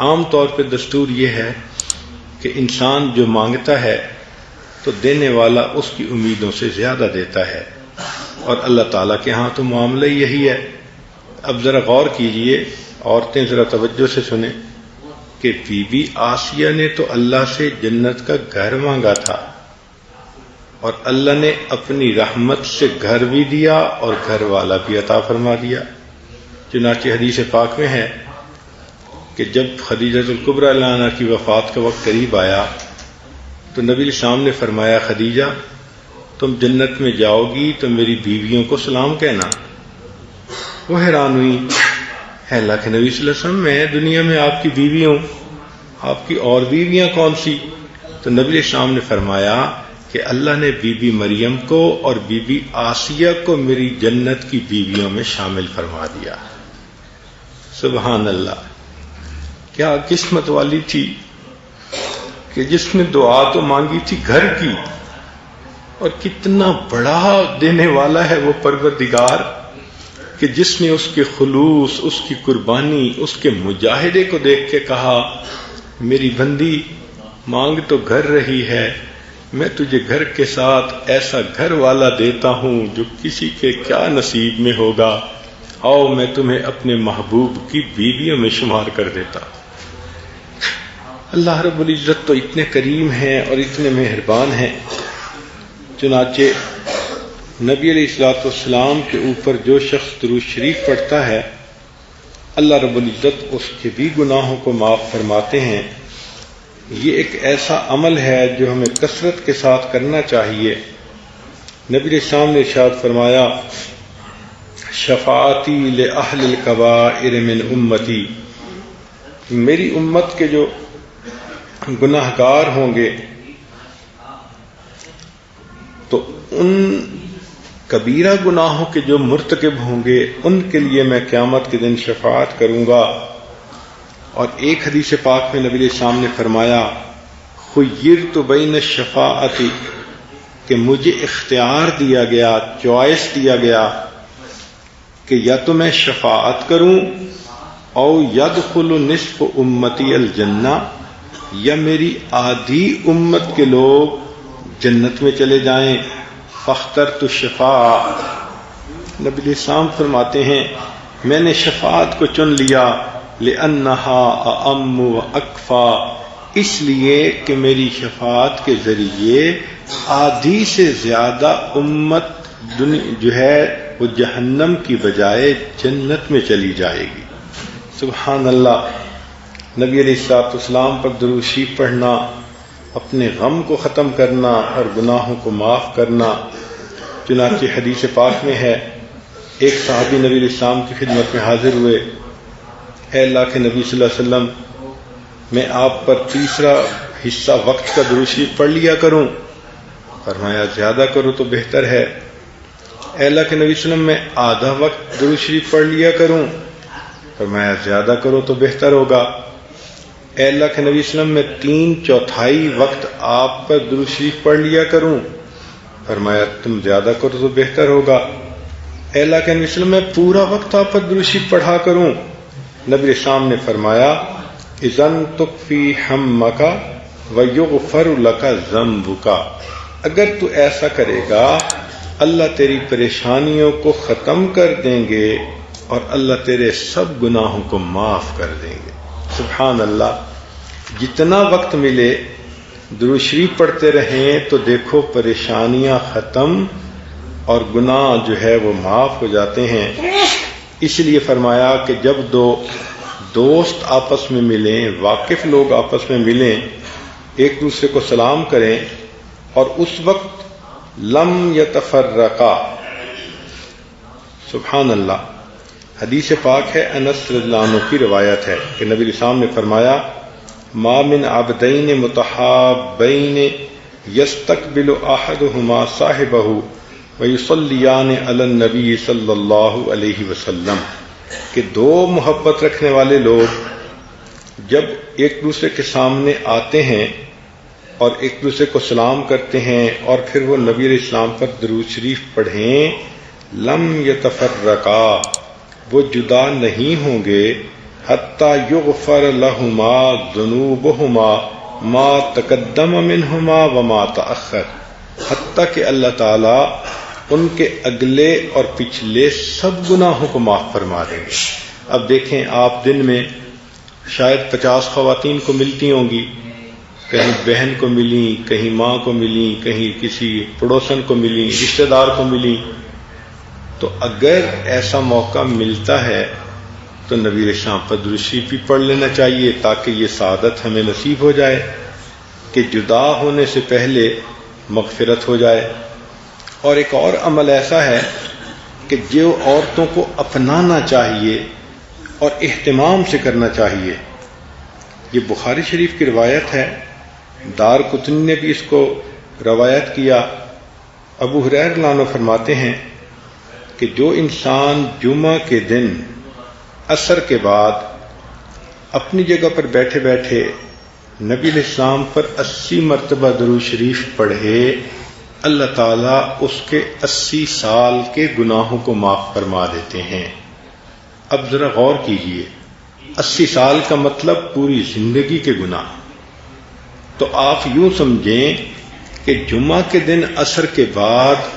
عام طور پہ دستور یہ ہے کہ انسان جو مانگتا ہے تو دینے والا اس کی امیدوں سے زیادہ دیتا ہے، اور اللہ تعالیٰ کے ہاں تو معاملہ یہی ہے۔ اب ذرا غور کیجئے، عورتیں ذرا توجہ سے سنیں کہ بی بی آسیہ نے تو اللہ سے جنت کا گھر مانگا تھا، اور اللہ نے اپنی رحمت سے گھر بھی دیا اور گھر والا بھی عطا فرما دیا۔ چنانچہ حدیث پاک میں ہے کہ جب خدیجہ الکبریٰ رضی اللہ عنہا کی وفات کا وقت قریب آیا تو نبی علیہ السلام نے فرمایا، خدیجہ تم جنت میں جاؤ گی تو میری بیویوں کو سلام کہنا۔ وہ حیران ہوئی، ہے اللہ کے نبی صلی اللہ علیہ وسلم، میں دنیا میں آپ کی بیوی ہوں، آپ کی اور بیویاں کون سی؟ تو نبی علیہ السلام نے فرمایا کہ اللہ نے بی بی مریم کو اور بی بی آسیہ کو میری جنت کی بیویوں میں شامل فرما دیا۔ سبحان اللہ، کیا قسمت والی تھی کہ جس نے دعا تو مانگی تھی گھر کی، اور کتنا بڑا دینے والا ہے وہ پروردگار کہ جس نے اس کے خلوص، اس کی قربانی، اس کے مجاہدے کو دیکھ کے کہا، میری بندی مانگ تو گھر رہی ہے، میں تجھے گھر کے ساتھ ایسا گھر والا دیتا ہوں جو کسی کے کیا نصیب میں ہوگا، آؤ میں تمہیں اپنے محبوب کی بیویوں میں شمار کر دیتا۔ اللہ رب العزت تو اتنے کریم ہیں اور اتنے مہربان ہیں، چنانچہ نبی علیہ الصلوۃ والسلام کے اوپر جو شخص درود شریف پڑھتا ہے اللہ رب العزت اس کے بھی گناہوں کو معاف فرماتے ہیں۔ یہ ایک ایسا عمل ہے جو ہمیں کثرت کے ساتھ کرنا چاہیے۔ نبی علیہ السلام نے ارشاد فرمایا، شفاعتی لأہل الکبائر من امتی، میری امت کے جو گناہ گار ہوں گے تو ان کبیرہ گناہوں کے جو مرتکب ہوں گے ان کے لیے میں قیامت کے دن شفاعت کروں گا۔ اور ایک حدیث پاک میں نبی علیہ السلام نے فرمایا، خیرت بین الشفاعت، کہ مجھے اختیار دیا گیا، چوائس دیا گیا کہ یا تو میں شفاعت کروں او یدخل نصف امتی الجنہ، یا میری آدھی امت کے لوگ جنت میں چلے جائیں۔ فاخترت الشفاعہ، نبی علیہ السلام فرماتے ہیں میں نے شفاعت کو چن لیا، لأنہا اعم و اکفا، اس لیے کہ میری شفاعت کے ذریعے آدھی سے زیادہ امت جو ہے وہ جہنم کی بجائے جنت میں چلی جائے گی۔ سبحان اللہ، نبی علیہ الصلوۃ والسلام پر درود شریف پڑھنا، اپنے غم کو ختم کرنا اور گناہوں کو معاف کرنا۔ چنانچہ حدیث پاک میں ہے، ایک صحابی نبی علیہ السلام کی خدمت میں حاضر ہوئے، اے اللہ کے نبی صلی اللہ علیہ وسلم، میں آپ پر تیسرا حصہ وقت کا درود شریف پڑھ لیا کروں؟ فرمایا زیادہ کرو تو بہتر ہے۔ اے اللہ کے نبی صلی اللہ علیہ وسلم، میں آدھا وقت درود شریف پڑھ لیا کروں؟ فرمایا زیادہ کرو تو بہتر ہوگا۔ اے اللہ کے نبی صلی اللہ علیہ وسلم، میں 3/4 وقت آپ پر درود شریف پڑھ لیا کروں؟ فرمایا تم زیادہ کرو تو بہتر ہوگا۔ اے اللہ کے نبی صلی اللہ علیہ وسلم، میں پورا وقت آپ پر درود شریف پڑھا کروں؟ نبی علیہ السلام نے فرمایا، اذن تکفی ہمک ویغفر لک ذنبک، اگر تو ایسا کرے گا اللہ تیری پریشانیوں کو ختم کر دیں گے اور اللہ تیرے سب گناہوں کو معاف کر دیں گے۔ سبحان اللہ، جتنا وقت ملے درود شریف پڑھتے رہیں تو دیکھو پریشانیاں ختم اور گناہ جو ہے وہ معاف ہو جاتے ہیں۔ اس لیے فرمایا کہ جب دو دوست آپس میں ملیں، واقف لوگ آپس میں ملیں، ایک دوسرے کو سلام کریں اور اس وقت لم یتفرقا۔ سبحان اللہ، حدیث پاک ہے، انس رضی اللہ عنہ کی روایت ہے کہ نبی علیہ السلام نے فرمایا، ما من عبدین متحابین یستقبل احدہما صاحبہ ویصلیان علی النبی صلی اللہ علیہ وسلم، کہ دو محبت رکھنے والے لوگ جب ایک دوسرے کے سامنے آتے ہیں اور ایک دوسرے کو سلام کرتے ہیں اور پھر وہ نبی علیہ السلام پر درود شریف پڑھیں، لم یتفرقا، وہ جدا نہیں ہوں گے حتی یغفر لہما ذنوبہما ما تقدم منہما وما تأخر، حتیٰ کہ اللہ تعالیٰ ان کے اگلے اور پچھلے سب گناہوں کو معاف فرما دیں گے۔ اب دیکھیں، آپ دن میں شاید 50 خواتین کو ملتی ہوں گی، کہیں بہن کو ملیں، کہیں ماں کو ملیں، کہیں کسی پڑوسن کو ملیں، رشتہ دار کو ملیں۔ تو اگر ایسا موقع ملتا ہے تو نبی علیہ السلام پر درود شریف بھی پڑھ لینا چاہیے، تاکہ یہ سعادت ہمیں نصیب ہو جائے کہ جدا ہونے سے پہلے مغفرت ہو جائے۔ اور ایک اور عمل ایسا ہے کہ جو عورتوں کو اپنانا چاہیے اور اہتمام سے کرنا چاہیے۔ یہ بخاری شریف کی روایت ہے، دارقطنی نے بھی اس کو روایت کیا۔ ابو ہریرہ رضی اللہ عنہ فرماتے ہیں کہ جو انسان جمعہ کے دن عصر کے بعد اپنی جگہ پر بیٹھے بیٹھے نبی علیہ السلام پر 80 مرتبہ درود شریف پڑھے، اللہ تعالیٰ اس کے 80 سال کے گناہوں کو معاف فرما دیتے ہیں۔ اب ذرا غور کیجئے، 80 سال کا مطلب پوری زندگی کے گناہ۔ تو آپ یوں سمجھیں کہ جمعہ کے دن عصر کے بعد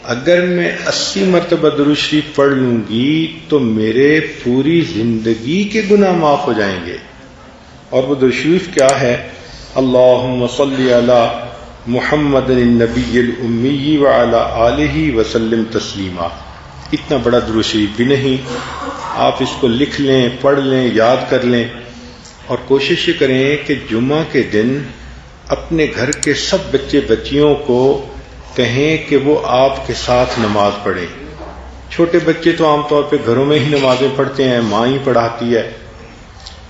اگر میں 80 مرتبہ درود شریف پڑھ لوں گی تو میرے پوری زندگی کے گناہ معاف ہو جائیں گے۔ اور وہ درود شریف کیا ہے؟ اللہم صلی علی محمد النبی الامی وعلی آلہ وسلم تسلیما۔ اتنا بڑا درود شریف بھی نہیں، آپ اس کو لکھ لیں، پڑھ لیں، یاد کر لیں، اور کوشش کریں کہ جمعہ کے دن اپنے گھر کے سب بچے بچیوں کو کہیں کہ وہ آپ کے ساتھ نماز پڑھیں۔ چھوٹے بچے تو عام طور پہ گھروں میں ہی نمازیں پڑھتے ہیں، ماں ہی پڑھاتی ہے،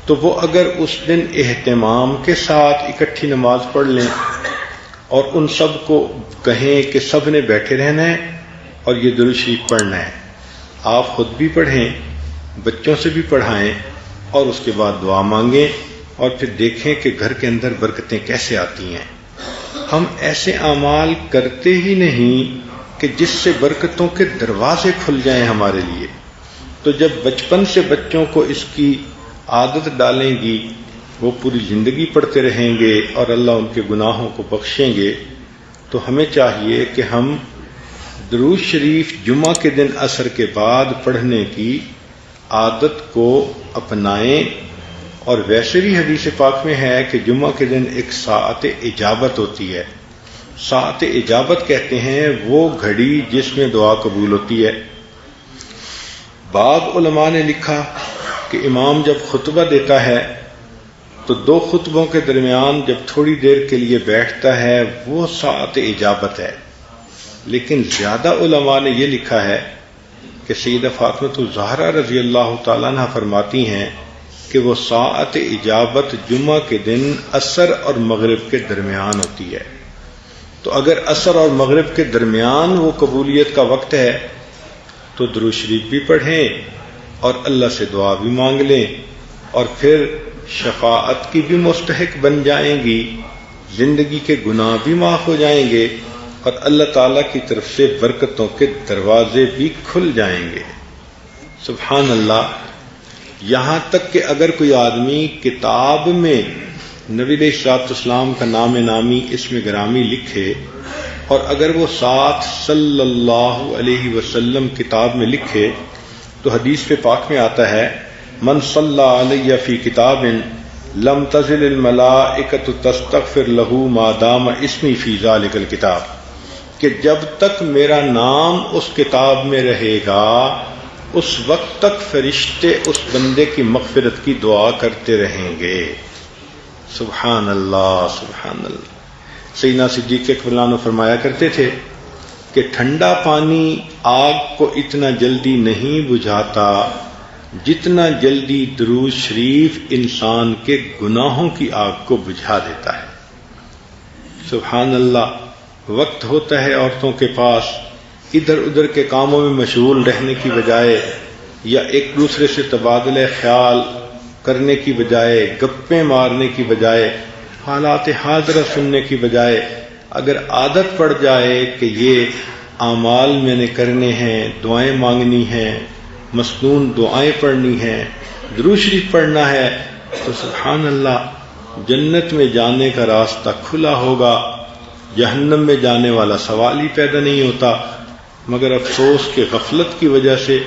تو وہ اگر اس دن اہتمام کے ساتھ اکٹھی نماز پڑھ لیں اور ان سب کو کہیں کہ سب نے بیٹھے رہنا ہے اور یہ درود شریف پڑھنا ہے، آپ خود بھی پڑھیں، بچوں سے بھی پڑھائیں، اور اس کے بعد دعا مانگیں، اور پھر دیکھیں کہ گھر کے اندر برکتیں کیسے آتی ہیں۔ ہم ایسے اعمال کرتے ہی نہیں کہ جس سے برکتوں کے دروازے کھل جائیں ہمارے لیے۔ تو جب بچپن سے بچوں کو اس کی عادت ڈالیں گی، وہ پوری زندگی پڑھتے رہیں گے اور اللہ ان کے گناہوں کو بخشیں گے۔ تو ہمیں چاہیے کہ ہم درود شریف جمعہ کے دن عصر کے بعد پڑھنے کی عادت کو اپنائیں۔ اور ویسے بھی حدیث پاک میں ہے کہ جمعہ کے دن ایک ساعت اجابت ہوتی ہے۔ ساعت اجابت کہتے ہیں وہ گھڑی جس میں دعا قبول ہوتی ہے۔ بعض علماء نے لکھا کہ امام جب خطبہ دیتا ہے تو 2 خطبوں کے درمیان جب تھوڑی دیر کے لیے بیٹھتا ہے وہ ساعت اجابت ہے۔ لیکن زیادہ علماء نے یہ لکھا ہے کہ سیدہ فاطمہ الزہرا رضی اللہ تعالیٰ عنہ فرماتی ہیں کہ وہ ساعت اجابت جمعہ کے دن عصر اور مغرب کے درمیان ہوتی ہے۔ تو اگر عصر اور مغرب کے درمیان وہ قبولیت کا وقت ہے تو درود شریف بھی پڑھیں اور اللہ سے دعا بھی مانگ لیں، اور پھر شفاعت کی بھی مستحق بن جائیں گی، زندگی کے گناہ بھی معاف ہو جائیں گے، اور اللہ تعالیٰ کی طرف سے برکتوں کے دروازے بھی کھل جائیں گے۔ سبحان اللہ۔ یہاں تک کہ اگر کوئی آدمی کتاب میں نبی علیہ الصلوۃ والسلام کا نام نامی اسم گرامی لکھے، اور اگر وہ ساتھ صلی اللہ علیہ وسلم کتاب میں لکھے، تو حدیث پہ پاک میں آتا ہے من صلی علیہ فی کتاب لم تزل الملائکۃ تستغفر له ما دام اسمی فی ذلک الکتاب، کہ جب تک میرا نام اس کتاب میں رہے گا اس وقت تک فرشتے اس بندے کی مغفرت کی دعا کرتے رہیں گے۔ سبحان اللہ، سبحان اللہ۔ سیدنا صدیق اکبر رضی اللہ عنہ فرمایا کرتے تھے کہ ٹھنڈا پانی آگ کو اتنا جلدی نہیں بجھاتا جتنا جلدی درود شریف انسان کے گناہوں کی آگ کو بجھا دیتا ہے۔ سبحان اللہ۔ وقت ہوتا ہے عورتوں کے پاس ادھر ادھر کے کاموں میں مشغول رہنے کی بجائے، یا ایک دوسرے سے تبادلہ خیال کرنے کی بجائے، گپیں مارنے کی بجائے، حالات حاضرہ سننے کی بجائے، اگر عادت پڑ جائے کہ یہ اعمال میں نے کرنے ہیں، دعائیں مانگنی ہیں، مسنون دعائیں پڑھنی ہیں، درود شریف پڑھنا ہے تو سبحان اللہ جنت میں جانے کا راستہ کھلا ہوگا، جہنم میں جانے والا سوال ہی پیدا نہیں ہوتا۔ مگر افسوس کہ غفلت کی وجہ سے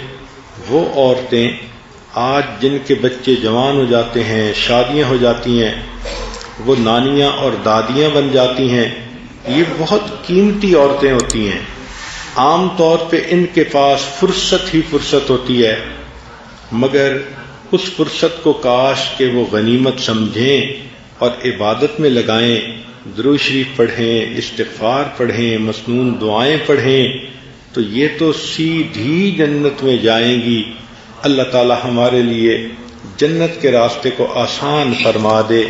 وہ عورتیں آج جن کے بچے جوان ہو جاتے ہیں، شادیاں ہو جاتی ہیں، وہ نانیاں اور دادیاں بن جاتی ہیں، یہ بہت قیمتی عورتیں ہوتی ہیں۔ عام طور پہ ان کے پاس فرصت ہی فرصت ہوتی ہے، مگر اس فرصت کو کاش کہ وہ غنیمت سمجھیں اور عبادت میں لگائیں، درود شریف پڑھیں، استغفار پڑھیں، مسنون دعائیں پڑھیں، تو یہ تو سیدھی جنت میں جائیں گی۔ اللہ تعالی ہمارے لیے جنت کے راستے کو آسان فرما دے۔